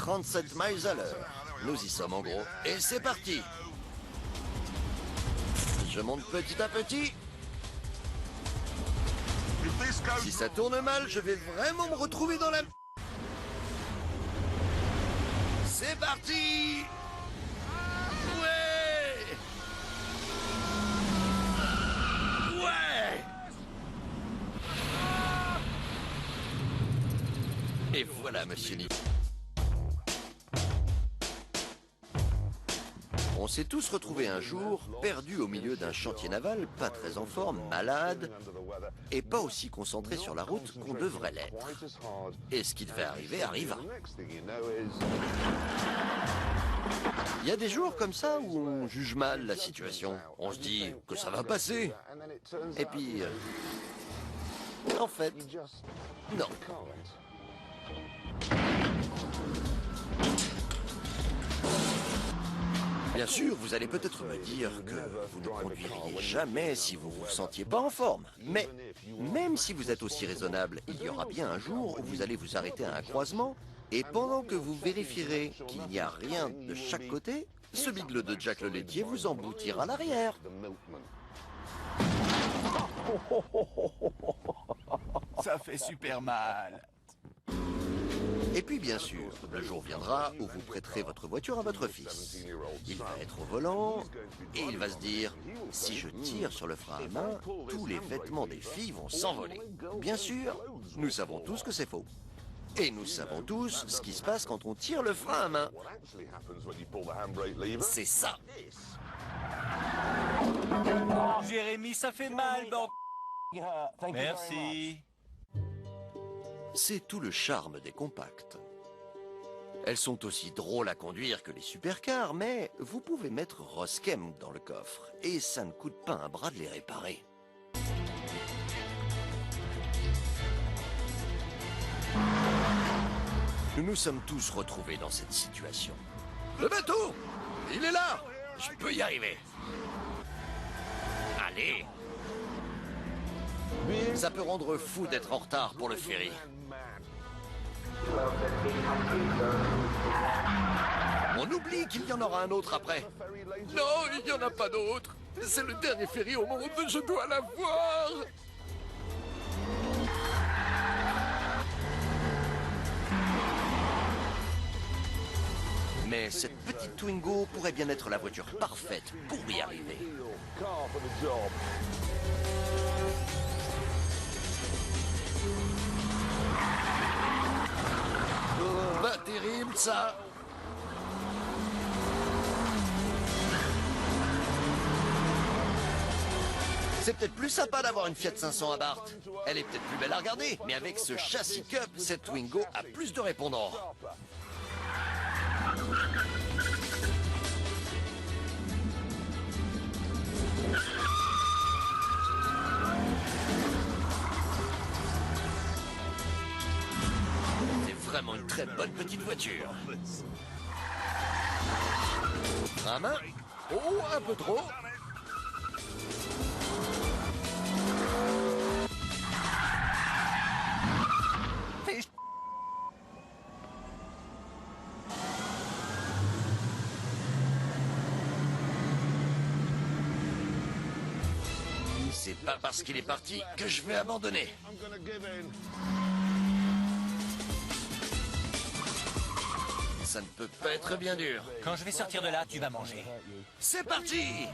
37 miles à l'heure. Nous y sommes en gros. Et c'est parti. Je monte petit à petit. Si ça tourne mal, je vais vraiment me retrouver dans la... C'est parti! Ouais! Ouais! Et voilà, monsieur Nick. On s'est tous retrouvés un jour, perdus au milieu d'un chantier naval, pas très en forme, malade, et pas aussi concentrés sur la route qu'on devrait l'être. Et ce qui devait arriver arriva. Il y a des jours comme ça où on juge mal la situation. On se dit que ça va passer. Et puis... en fait, non. Bien sûr, vous allez peut-être me dire que vous ne conduiriez jamais si vous vous ressentiez pas en forme. Mais même si vous êtes aussi raisonnable, il y aura bien un jour où vous allez vous arrêter à un croisement et pendant que vous vérifierez qu'il n'y a rien de chaque côté, ce bigle de Jack le laitier vous emboutira à l'arrière. Ça fait super mal. Et puis bien sûr, le jour viendra où vous prêterez votre voiture à votre fils. Il va être au volant et il va se dire « Si je tire sur le frein à main, tous les vêtements des filles vont s'envoler. » Bien sûr, nous savons tous que c'est faux. Et nous savons tous ce qui se passe quand on tire le frein à main. C'est ça. Jérémy, ça fait mal, bon. Merci. C'est tout le charme des compacts. Elles sont aussi drôles à conduire que les supercars, mais vous pouvez mettre Roskem dans le coffre et ça ne coûte pas un bras de les réparer. Nous nous sommes tous retrouvés dans cette situation. Le bateau! Il est là! Je peux y arriver. Allez! Ça peut rendre fou d'être en retard pour le ferry. On oublie qu'il y en aura un autre après. Non, il n'y en a pas d'autre. C'est le dernier ferry au monde, je dois l'avoir. Mais cette petite Twingo pourrait bien être la voiture parfaite pour y arriver. Pas terrible, ça. C'est peut-être plus sympa d'avoir une Fiat 500 Abarth. Elle est peut-être plus belle à regarder, mais avec ce châssis Cup, cette Twingo a plus de répondants. Vraiment une très bonne petite voiture. Frein à main. Oh, un peu trop. C'est pas parce qu'il est parti que je vais abandonner. Ça ne peut pas être bien dur. Quand je vais sortir de là, tu vas manger. C'est parti!